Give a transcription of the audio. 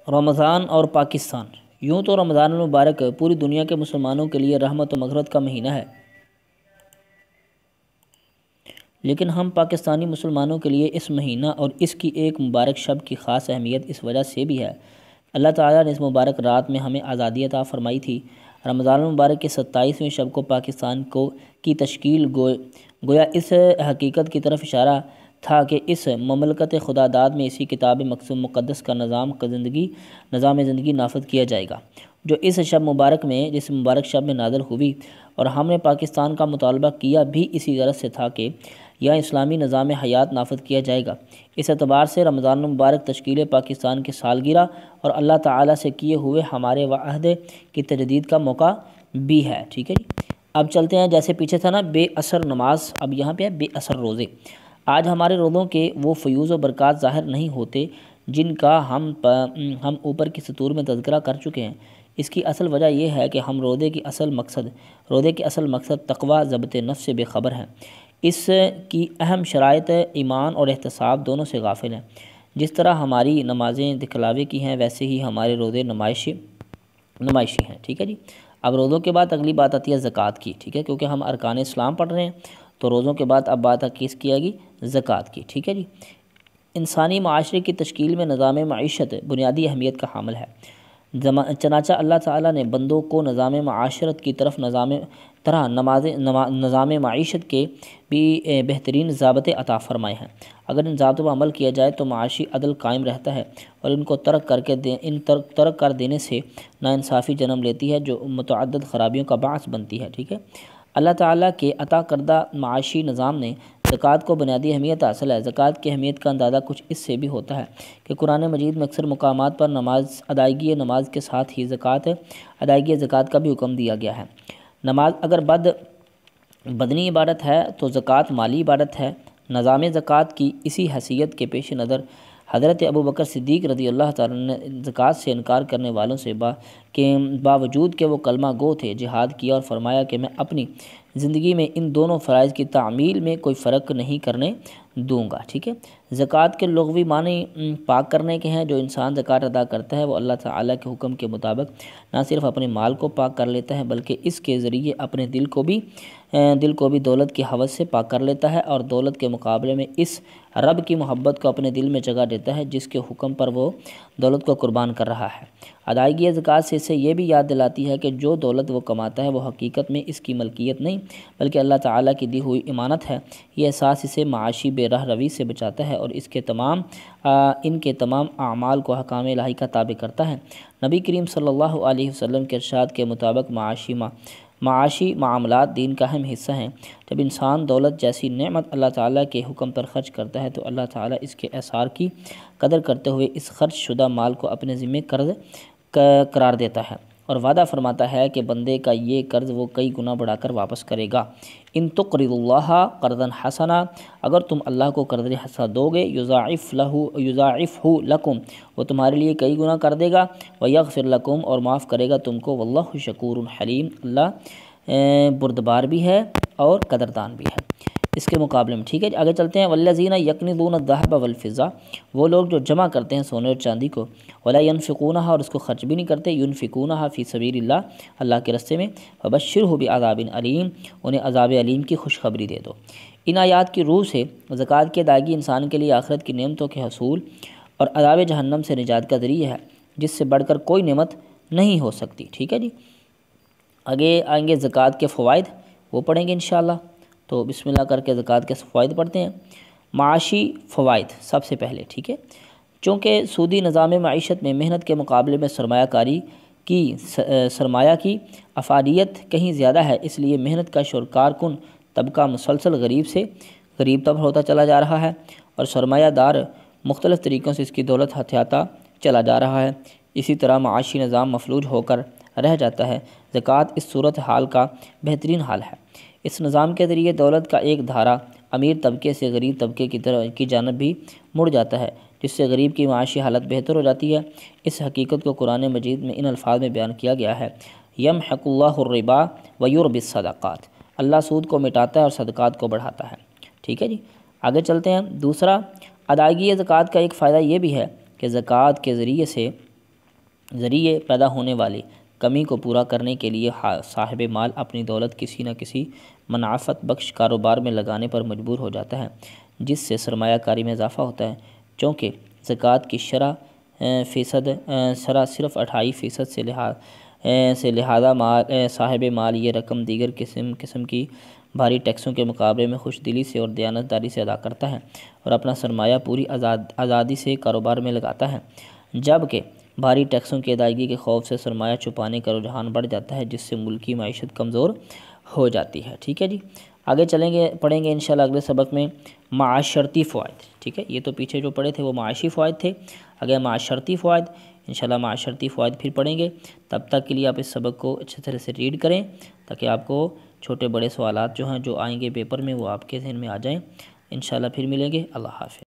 رمضان اور پاکستان۔ یوں تو رمضان المبارک پوری دنیا کے مسلمانوں کے لیے رحمت و مغفرت کا مہینہ ہے، لیکن ہم پاکستانی مسلمانوں کے لیے اس مہینہ اور اس کی ایک مبارک شب کی خاص اہمیت اس وجہ سے بھی ہے۔ اللہ تعالیٰ نے اس مبارک رات میں ہمیں آزادی عطا فرمائی تھی۔ رمضان المبارک کی 27ویں شب کو پاکستان کی تشکیل گویا اس حقیقت کی طرف اشارہ تھا کہ اس مملکت خدا داد میں اسی کتاب مقدس کا نظام زندگی نافذ کیا جائے گا، جو اس مبارک شب میں نازل ہوئی، اور ہم نے پاکستان کا مطالبہ کیا بھی اسی غرض سے تھا کہ یہاں اسلامی نظام حیات نافذ کیا جائے گا۔ اس اعتبار سے رمضان المبارک تشکیل پاکستان کی سالگرہ اور اللہ تعالیٰ سے کیے ہوئے ہمارے عہد کی تجدید کا موقع بھی ہے۔ ٹھیک ہے جی، اب چلتے ہیں، جیسے پیچھے تھا نا بے اثر نماز، اب یہاں پہ ہے بے اثر روزے۔ آج ہمارے روزوں کے وہ فیوز و برکات ظاہر نہیں ہوتے جن کا ہم اوپر کی سطور میں تذکرہ کر چکے ہیں۔ اس کی اصل وجہ یہ ہے کہ ہم روزے کے اصل مقصد تقوی ضبط نفس سے بے خبر ہیں۔ اس کی اہم شرائط ایمان اور احتساب دونوں سے غافل ہیں۔ جس طرح ہماری نمازیں دکھلاوے کی ہیں، ویسے ہی ہمارے روزے نمائشی ہیں۔ ٹھیک ہے جی، اب روزوں کے بعد اگلی بات آتی ہے زکوٰۃ کی۔ ٹھیک ہے، کیونکہ ہم ارکان اسلام پڑھ رہے ہیں تو روزوں کے بعد اب بات کس کی آئے گی؟ زکوٰۃ کی۔ ٹھیک ہے جی، انسانی معاشرے کی تشکیل میں نظام معیشت بنیادی اہمیت کا حامل ہے۔ چنانچہ اللہ تعالیٰ نے بندوں کو نظام معاشرت کی طرف نظام معیشت کے بھی بہترین ضابطے عطا فرمائے ہیں۔ اگر ان ضابطوں پر عمل کیا جائے تو معاشی عدل قائم رہتا ہے، اور ان کو ترک کر دینے سے ناانصافی جنم لیتی ہے، جو متعدد خرابیوں کا باعث بنتی ہے۔ ٹھیک ہے، اللہ تعالیٰ کے عطا کردہ معاشی نظام نے زکوٰۃ کو بنیادی اہمیت حاصل ہے۔ زکوٰۃ کی اہمیت کا اندازہ کچھ اس سے بھی ہوتا ہے کہ قرآن مجید میں اکثر مقامات پر ادائیگی نماز کے ساتھ ہی ادائیگی زکوٰۃ کا بھی حکم دیا گیا ہے۔ نماز اگر بدنی عبادت ہے تو زکوٰۃ مالی عبادت ہے۔ نظام زکوٰۃ کی اسی حیثیت کے پیش نظر حضرت ابوبکر صدیق رضی اللہ تعالیٰ نے زکوٰۃ سے انکار کرنے والوں سے باوجود کہ وہ کلمہ گو تھے جہاد کیا، اور فرمایا کہ میں اپنی زندگی میں ان دونوں فرائض کی تعمیل میں کوئی فرق نہیں کرنے دوں گا۔ ٹھیک ہے، زکوٰۃ کے لغوی معنی پاک کرنے کے ہیں۔ جو انسان زکوٰۃ ادا کرتا ہے وہ اللہ تعالیٰ کے حکم کے مطابق نہ صرف اپنے مال کو پاک کر لیتا ہے، بلکہ اس کے ذریعے اپنے دل کو بھی دولت کی ہوس سے پاک کر لیتا ہے، اور دولت کے مقابلے میں اس رب کی محبت کو اپنے دل میں جگہ دیتا ہے جس کے حکم پر وہ دولت کو قربان کر رہا ہے۔ ادائیگی زکوٰۃ سے اسے یہ بھی یاد دلاتی ہے کہ جو دولت وہ کماتا ہے وہ حقیقت میں اس کی ملکیت نہیں بلکہ اللہ تعالیٰ کی دی ہوئی امانت ہے۔ یہ احساس اسے معاشی بے راہ روی سے بچاتا ہے اور ان کے تمام اعمال کو احکام الہی کا تابع کرتا ہے۔ نبی کریم صلی اللہ علیہ وسلم کے ارشاد کے مطابق معاشی معاملات دین کا اہم حصہ ہیں۔ جب انسان دولت جیسی نعمت اللہ تعالیٰ کے حکم پر خرچ کرتا ہے تو اللہ تعالیٰ اس کے اثار کی قدر کرتے ہوئے اس خرچ شدہ مال کو اپنے ذمہ قرض قرار دیتا ہے، اور وعدہ فرماتا ہے کہ بندے کا یہ قرض وہ کئی گنا بڑھا کر واپس کرے گا۔ ان تقرضوا اللہ قرضا حسنا، اگر تم اللہ کو قرض حسنا دو گے، یضاعفہ لکم، وہ تمہارے لیے کئی گنا کر دے گا، ویغفر لکم، اور معاف کرے گا تم کو، واللہ شکور حلیم، اللہ بردبار بھی ہے اور قدردان بھی ہے اس کے مقابلے میں۔ ٹھیک ہے، آگے چلتے ہیں۔ والذین یکنزون الذہب والفضہ، وہ لوگ جو جمع کرتے ہیں سونے اور چاندی کو، ولا ینفقونہا، اور اس کو خرچ بھی نہیں کرتے، ینفقونہا فی سبیل اللہ، اللہ کے راستے میں، فبشرہ بعذاب علیم، انہیں عذاب علیم کی خوشخبری دے دو۔ ان آیات کی روح سے زکوٰۃ کی ادائیگی انسان کے لیے آخرت کی نعمتوں کے حصول اور عذاب جہنم سے نجات کا ذریعہ ہے، جس سے بڑھ کر کوئی نعمت نہیں ہو سکتی۔ ٹھیک ہے جی، آگے آئیں گے زکوٰۃ کے فوائد، وہ پڑھیں گے انشاءاللہ۔ تو بسم اللہ کر کے زکوٰۃ کے فوائد پڑھتے ہیں۔ معاشی فوائد سب سے پہلے، ٹھیک ہے، چونکہ سودی نظام معیشت میں محنت کے مقابلے میں سرمایہ کی افادیت کہیں زیادہ ہے، اس لیے محنت کا شرکار کن طبقہ مسلسل غریب تر ہوتا چلا جا رہا ہے، اور سرمایہ دار مختلف طریقوں سے اس کی دولت ہتھیاتا چلا جا رہا ہے۔ اسی طرح معاشی نظام مفلوج ہو کر رہ جاتا ہے۔ زکوٰۃ اس صورت حال کا بہترین حال ہے۔ اس نظام کے ذریعے دولت کا ایک دھارا امیر طبقے سے غریب طبقے کی جانب بھی مڑ جاتا ہے، جس سے غریب کی معاشی حالت بہتر ہو جاتی ہے۔ اس حقیقت کو قرآن مجید میں ان الفاظ میں بیان کیا گیا ہے، یمحق اللہ الربا ویربی الصدقات، اللہ سود کو مٹاتا ہے اور صدقات کو بڑھاتا ہے۔ ٹھیک ہے جی، آگے چلتے ہیں۔ دوسرا، ادائیگی زکوٰۃ کا ایک فائدہ یہ بھی ہے کہ زکوٰۃ کے ذریعے سے ذریعے پیدا ہونے والی کمی کو پورا کرنے کے لیے صاحب مال اپنی دولت کسی نہ کسی منافعت بخش کاروبار میں لگانے پر مجبور ہو جاتا ہے، جس سے سرمایہ کاری میں اضافہ ہوتا ہے۔ چونکہ زکوٰۃ کی شرح صرف 28% سے لہذا صاحب مال یہ رقم دیگر قسم کی بھاری ٹیکسوں کے مقابلے میں خوش دلی سے اور دیانتداری سے ادا کرتا ہے اور اپنا سرمایہ پوری آزادی سے کاروبار میں لگاتا ہے، جبکہ بھاری ٹیکسوں کی ادائیگی کے خوف سے سرمایہ چھپانے کا رجحان بڑھ جاتا ہے، جس سے ملکی معیشت کمزور ہو جاتی ہے۔ ٹھیک ہے جی، آگے پڑھیں گے انشاءاللہ اگلے سبق میں معاشرتی فوائد۔ ٹھیک ہے، یہ تو پیچھے جو پڑھے تھے وہ معاشی فوائد تھے، اگر معاشرتی فوائد انشاءاللہ معاشرتی فوائد پھر پڑھیں گے۔ تب تک کے لیے آپ اس سبق کو اچھی طرح سے ریڈ کریں تاکہ آپ کو چھوٹے بڑے سوالات جو ہیں جو آئیں گے پیپر میں وہ آپ کے ذہن میں آ جائیں۔ انشاءاللہ پھر ملیں گے، اللہ حافظ۔